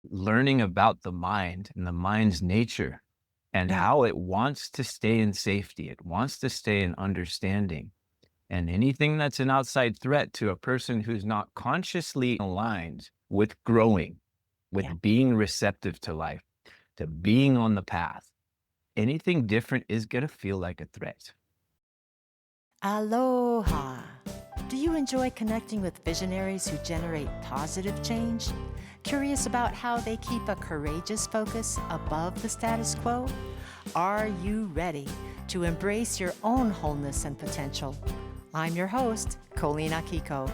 learning about the mind and the mind's nature and Yeah. how it wants to stay in safety. It wants to stay in understanding. And anything that's an outside threat to a person who's not consciously aligned with growing, Yeah. with being receptive to life, to being on the path, anything different is going to feel like a threat. Aloha. Do you enjoy connecting with visionaries who generate positive change? Curious about how they keep a courageous focus above the status quo? Are you ready to embrace your own wholeness and potential? I'm your host, Colleen Akiko.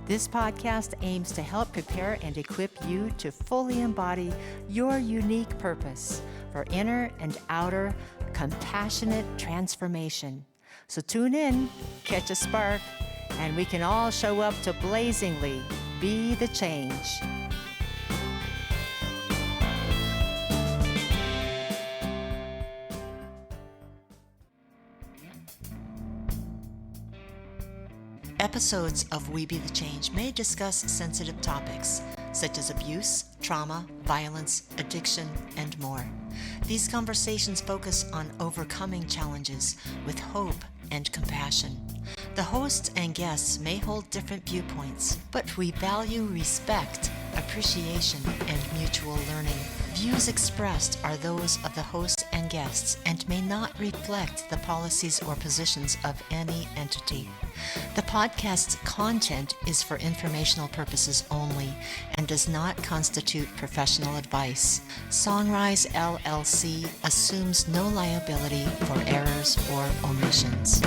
This podcast aims to help prepare and equip you to fully embody your unique purpose for inner and outer compassionate transformation. So tune in, catch a spark, and we can all show up to blazingly be the change. Episodes of We Be the Change may discuss sensitive topics such as abuse, trauma, violence, addiction, and more. These conversations focus on overcoming challenges with hope and compassion. The hosts and guests may hold different viewpoints, but we value respect, appreciation, and mutual learning. Views expressed are those of the host and guests and may not reflect the policies or positions of any entity. The podcast's content is for informational purposes only and does not constitute professional advice. Songwriter LLC assumes no liability for errors or omissions.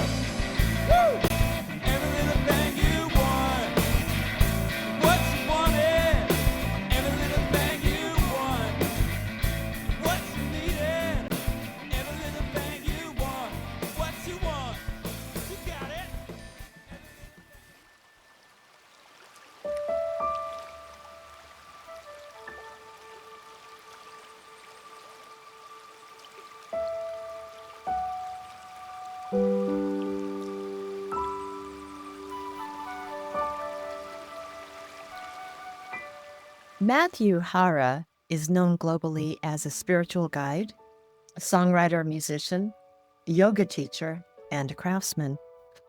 Matthew Hara is known globally as a spiritual guide, a songwriter, musician, yoga teacher, and a craftsman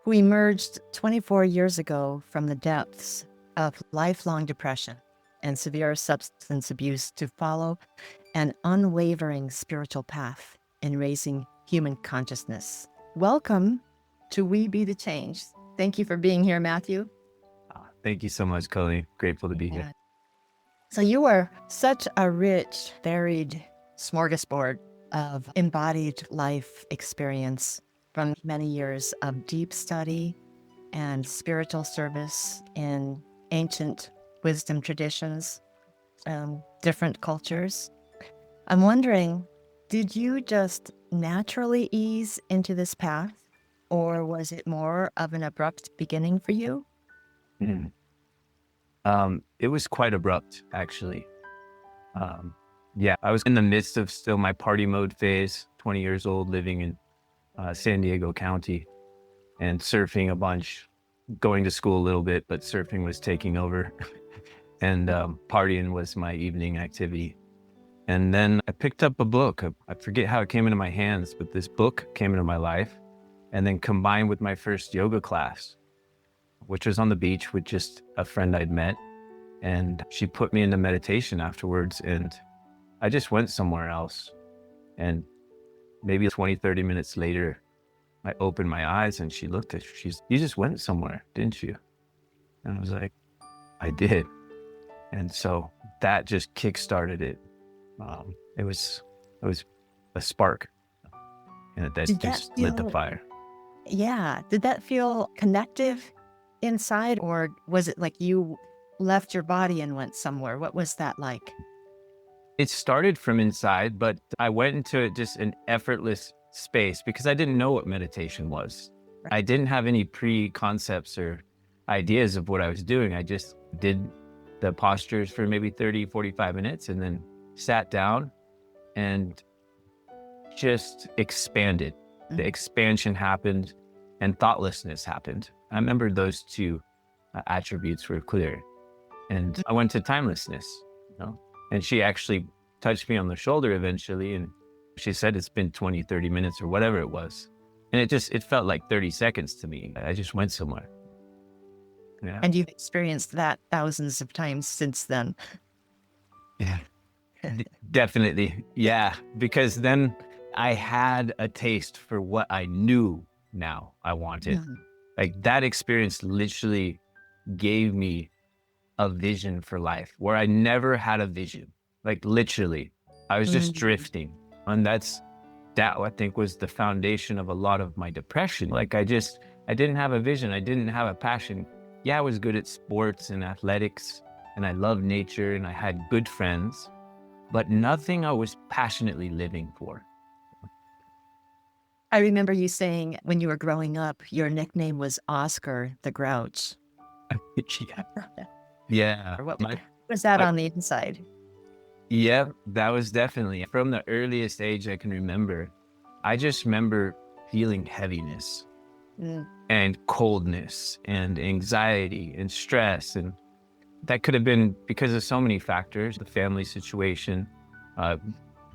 who emerged 24 years ago from the depths of lifelong depression and severe substance abuse to follow an unwavering spiritual path in raising human consciousness. Welcome to We Be the Change. Thank you for being here, Matthew. Thank you so much, Colleen. Grateful to be here. So you are such a rich, varied smorgasbord of embodied life experience from many years of deep study and spiritual service in ancient wisdom traditions, different cultures. I'm wondering, did you just naturally ease into this path, or was it more of an abrupt beginning for you? It was quite abrupt, actually. I was in the midst of still my party mode phase, 20 years old, living in San Diego County and surfing a bunch, going to school a little bit, but surfing was taking over and partying was my evening activity. And then I picked up a book. I forget how it came into my hands, but this book came into my life and then combined with my first yoga class, which was on the beach with just a friend I'd met. And she put me into meditation afterwards, and I just went somewhere else. And maybe 20, 30 minutes later, I opened my eyes and she looked at me. You just went somewhere, didn't you? And I was like, I did. And so that just kickstarted it. It was a spark, and that just lit the fire. Yeah. Did that feel connective inside, or was it like you left your body and went somewhere? What was that like? It started from inside, but I went into just an effortless space because I didn't know what meditation was. Right. I didn't have any pre-concepts or ideas of what I was doing. I just did the postures for maybe 30, 45 minutes and then sat down and just expanded. The expansion happened and thoughtlessness happened. I remember those two attributes were clear. And I went to timelessness, And she actually touched me on the shoulder eventually. And she said it's been 20, 30 minutes or whatever it was. And it felt like 30 seconds to me. I just went somewhere. Yeah. And you've experienced that thousands of times since then. Yeah. Definitely. Yeah. Because then I had a taste for what I knew now I wanted. Mhm. Like that experience literally gave me a vision for life where I never had a vision. Like literally, I was just Mhm. drifting. And that I think was the foundation of a lot of my depression. Like I didn't have a vision. I didn't have a passion. Yeah, I was good at sports and athletics and I loved nature and I had good friends, but nothing I was passionately living for. I remember you saying when you were growing up, your nickname was Oscar the Grouch. Yeah. Yeah. Or what was that my- on the inside? Yeah, that was definitely from the earliest age I can remember. I just remember feeling heaviness Mm. and coldness and anxiety and stress. And that could have been because of so many factors, the family situation,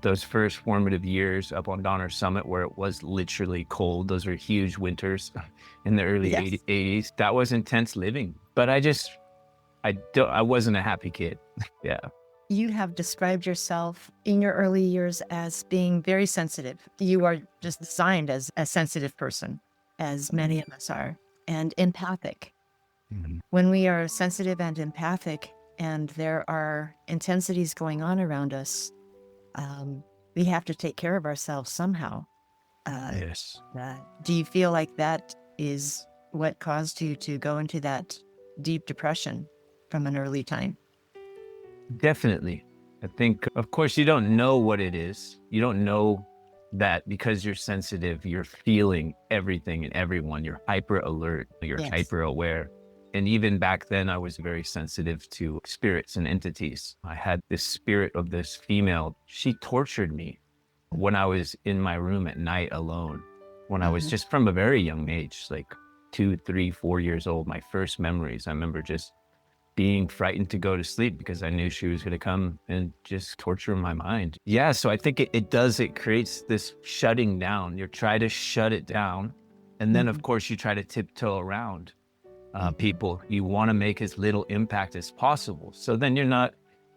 those first formative years up on Donner Summit where it was literally cold. Those were huge winters in the early Yes. 80s. That was intense living, but I wasn't a happy kid. Yeah. You have described yourself in your early years as being very sensitive. You are just designed as a sensitive person, as many of us are, and empathic. Mhm. When we are sensitive and empathic, and there are intensities going on around us, we have to take care of ourselves somehow. Yes. Do you feel like that is what caused you to go into that deep depression from an early time? Definitely. I think, of course, you don't know what it is. You don't know that because you're sensitive, you're feeling everything and everyone. You're hyper alert, you're Yes. hyper aware. And even back then, I was very sensitive to spirits and entities. I had this spirit of this female. She tortured me when I was in my room at night alone, when I was just from a very young age, like 2, 3, 4 years old. My first memories, I remember just being frightened to go to sleep because I knew she was going to come and just torture my mind. Yeah, so I think it creates this shutting down. You try to shut it down. And then, of course, you try to tiptoe around people. You want to make as little impact as possible. So then you're not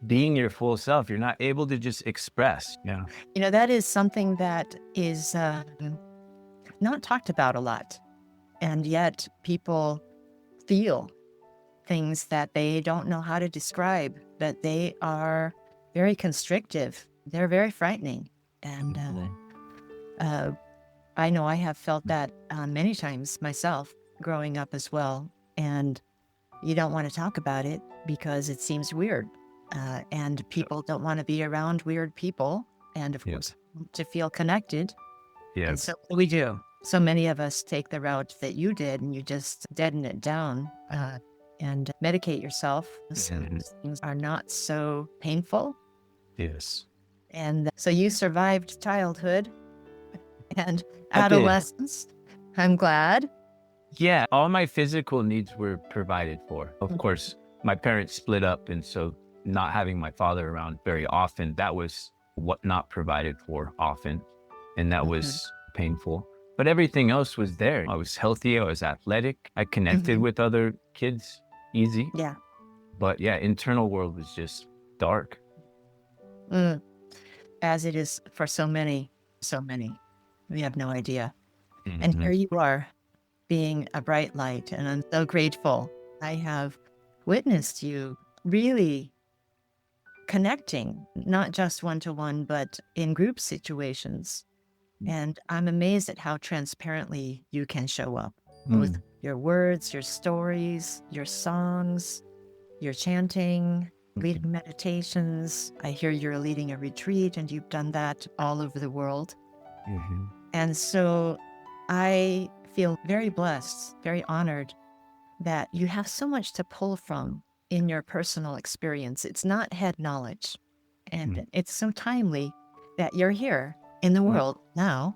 being your full self. You're not able to just express. Yeah. You know, that is something that is not talked about a lot. And yet people feel things that they don't know how to describe, but they are very constrictive. They're very frightening. And I know I have felt that many times myself growing up as well. And you don't want to talk about it because it seems weird. And people don't want to be around weird people. And of course, to feel connected. And Yes. so we do. So many of us take the route that you did and you just deaden it down and medicate yourself so things are not so painful. Yes. And so you survived childhood and I did. adolescence. I'm glad. Yeah, all my physical needs were provided for. Of course, my parents split up, and so not having my father around very often, that was what not provided for often, and that was painful. But everything else was there. I was healthy, I was athletic, I connected with other kids easy. Yeah. But yeah, internal world was just dark. Mm. As it is for so many, so many. We have no idea. And here you are, being a bright light, and I'm so grateful. I have witnessed you really connecting, not just one-to-one, but in group situations. And I'm amazed at how transparently you can show up with your words, your stories, your songs, your chanting, leading meditations. I hear you're leading a retreat and you've done that all over the world. And so I feel very blessed, very honored that you have so much to pull from in your personal experience. It's not head knowledge. And it's so timely that you're here in the world now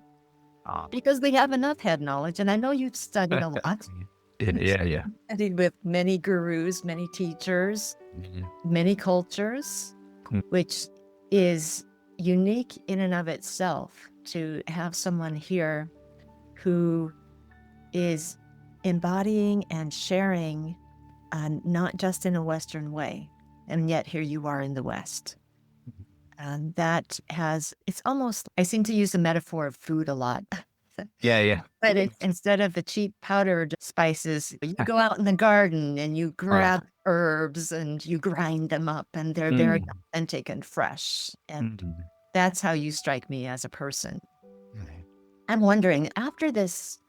because we have enough head knowledge. And I know you've studied a lot. Yeah. Studied with many gurus, many teachers, many cultures, which is unique in and of itself to have someone here who is embodying and sharing, not just in a Western way. And yet here you are in the West. And that has, it's almost, I seem to use the metaphor of food a lot. Yeah. But it's, instead of the cheap powdered spices, you go out in the garden and you grab herbs and you grind them up, and they're very authentic and fresh. And that's how you strike me as a person. I'm wondering, after this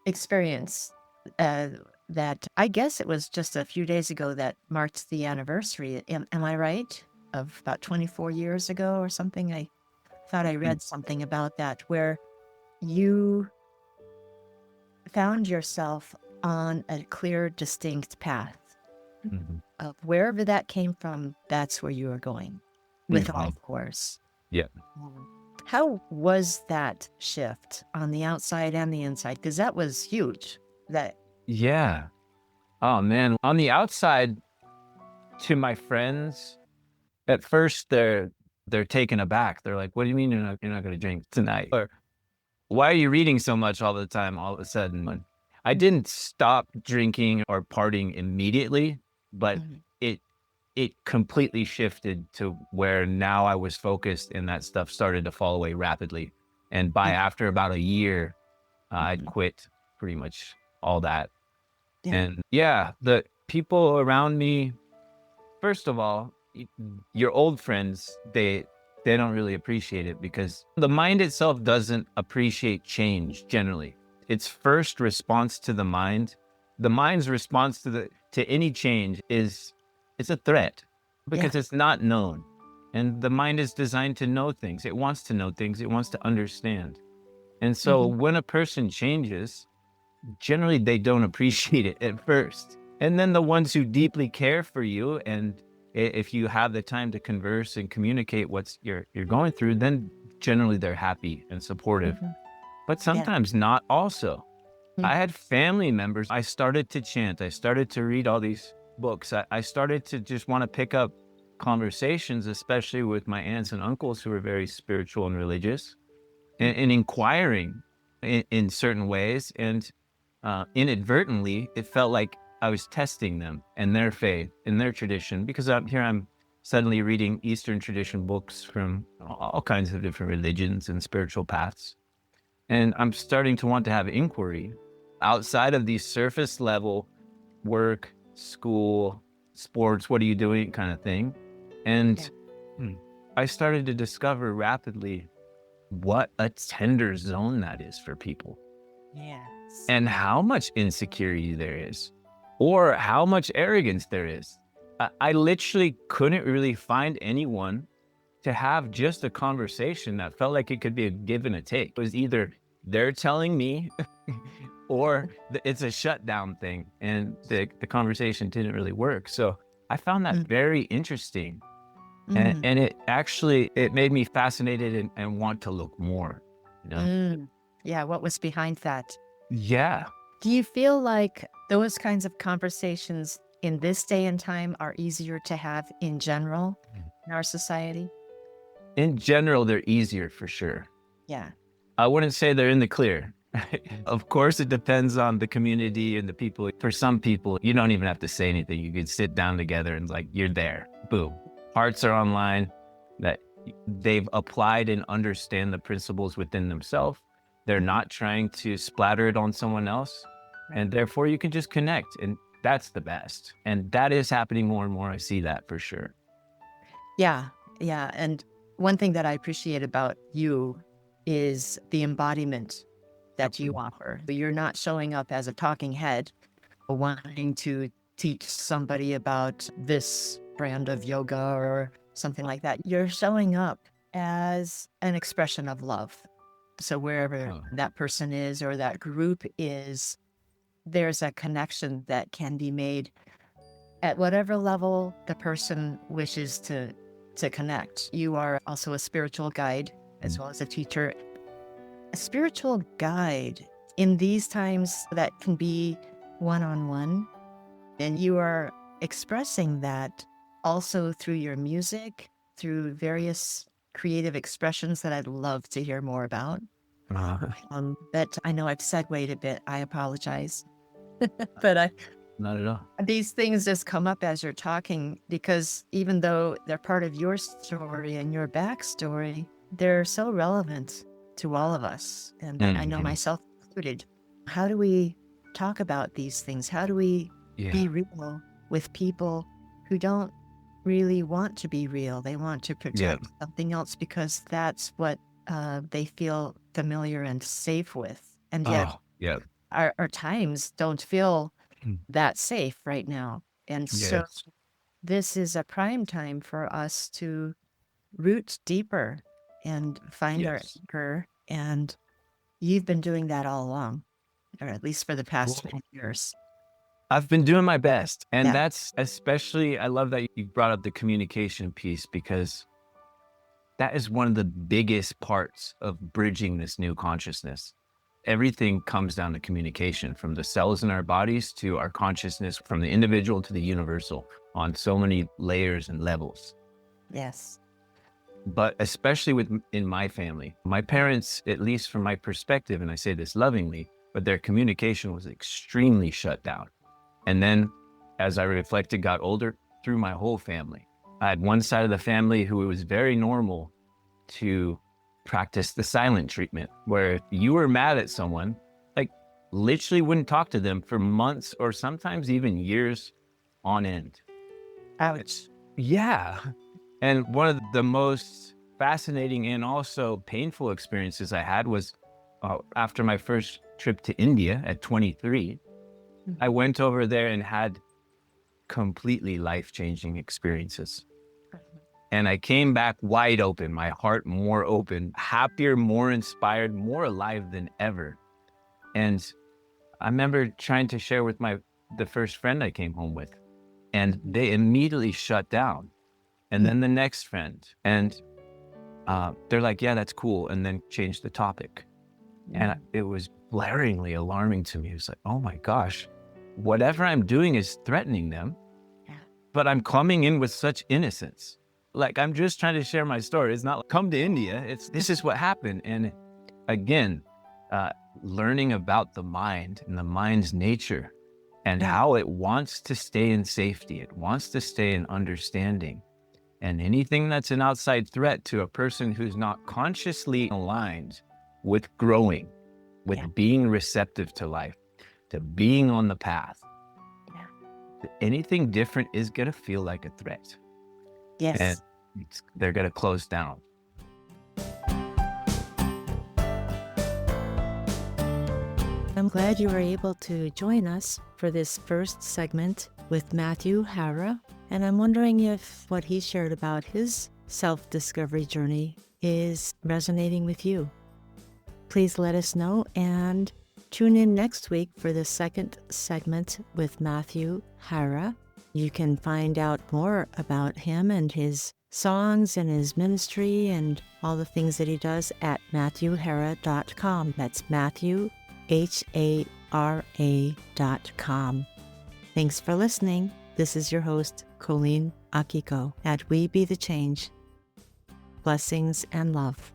experience, that I guess it was just a few days ago that marked the anniversary. Am I right? Of about 24 years ago or something. I thought I read something about that, where you found yourself on a clear, distinct path of wherever that came from. That's where you are going with all, of course. Yeah. How was that shift on the outside and the inside? Because that was huge. Yeah. Oh man. On the outside, to my friends, at first they're taken aback. They're like, "What do you mean you're not going to drink tonight?" Or, "Why are you reading so much all the time?" All of a sudden, I didn't stop drinking or partying immediately, but it completely shifted to where now I was focused, and that stuff started to fall away rapidly. And after about a year, I'd quit pretty much all that. And the people around me, first of all, your old friends, they don't really appreciate it, because the mind itself doesn't appreciate change generally. Its first response to the mind's response to any change is, it's a threat, because it's not known. And the mind is designed to know things. It wants to know things. It wants to understand. And so when a person changes, generally they don't appreciate it at first. And then the ones who deeply care for you, and if you have the time to converse and communicate what you're going through, then generally they're happy and supportive. But sometimes not also. I had family members. I started to chant. I started to read all these books. I started to just want to pick up conversations, especially with my aunts and uncles who were very spiritual and religious, and inquiring in certain ways. And inadvertently, it felt like I was testing them and their faith and their tradition, because I'm suddenly reading Eastern tradition books from all kinds of different religions and spiritual paths. And I'm starting to want to have inquiry outside of these surface level work, school, sports, what are you doing kind of thing. And I started to discover rapidly what a tender zone that is for people. And how much insecurity there is, or how much arrogance there is. I literally couldn't really find anyone to have just a conversation that felt like it could be a give and a take. It was either they're telling me or it's a shutdown thing, and the conversation didn't really work. So I found that very interesting. And it actually, it made me fascinated and want to look more. Yeah, what was behind that? Yeah. Do you feel like those kinds of conversations in this day and time are easier to have in general in our society? In general, they're easier for sure. Yeah. I wouldn't say they're in the clear. Of course, it depends on the community and the people. For some people, you don't even have to say anything. You could sit down together and you're there. Boom. Hearts are online, that they've applied and understand the principles within themselves. They're not trying to splatter it on someone else. And therefore you can just connect, and that's the best. And that is happening more and more. I see that for sure. Yeah. And one thing that I appreciate about you is the embodiment that you offer. You're not showing up as a talking head wanting to teach somebody about this brand of yoga or something like that. You're showing up as an expression of love. So wherever that person is or that group is, there's a connection that can be made at whatever level the person wishes to connect. You are also a spiritual guide as well as a teacher. A spiritual guide in these times that can be one-on-one, and you are expressing that also through your music through various creative expressions that I'd love to hear more about. But I know I've segued a bit. I apologize. But Not at all. these things just come up as you're talking because even though they're part of your story and your backstory, they're so relevant to all of us. And I know myself included. How do we talk about these things? How do we be real with people who don't really want to be real? They want to protect something else because that's what they feel familiar and safe with. And yet our times don't feel that safe right now. And so this is a prime time for us to root deeper and find our anchor. And you've been doing that all along, or at least for the past 20 years. I've been doing my best. And that's especially, I love that you brought up the communication piece, because that is one of the biggest parts of bridging this new consciousness. Everything comes down to communication, from the cells in our bodies to our consciousness, from the individual to the universal, on so many layers and levels. Yes. But especially in my family, my parents, at least from my perspective, and I say this lovingly, but their communication was extremely shut down. And then as I reflected, got older, through my whole family. I had one side of the family who it was very normal to practice the silent treatment, where if you were mad at someone, like literally wouldn't talk to them for months or sometimes even years on end. Ouch. Yeah. And one of the most fascinating and also painful experiences I had was after my first trip to India at 23, I went over there and had completely life-changing experiences. And I came back wide open, my heart more open, happier, more inspired, more alive than ever. And I remember trying to share with the first friend I came home with, and they immediately shut down. And then the next friend, and they're like, yeah, that's cool. And then changed the topic. And it was blaringly alarming to me. It was like, oh my gosh, whatever I'm doing is threatening them, but I'm coming in with such innocence. Like, I'm just trying to share my story. It's not like, come to India. This is what happened. And again, learning about the mind and the mind's nature and how it wants to stay in safety. It wants to stay in understanding. And anything that's an outside threat to a person who's not consciously aligned with growing, with being receptive to life, to being on the path, anything different is going to feel like a threat. Yes. And they're going to close down. I'm glad you were able to join us for this first segment with Matthew Hara. And I'm wondering if what he shared about his self-discovery journey is resonating with you. Please let us know and tune in next week for the second segment with Matthew Hara. You can find out more about him and his songs and his ministry and all the things that he does at MatthewHara.com. That's MatthewHara.com. Thanks for listening. This is your host, Colleen Akiko, at We Be the Change. Blessings and love.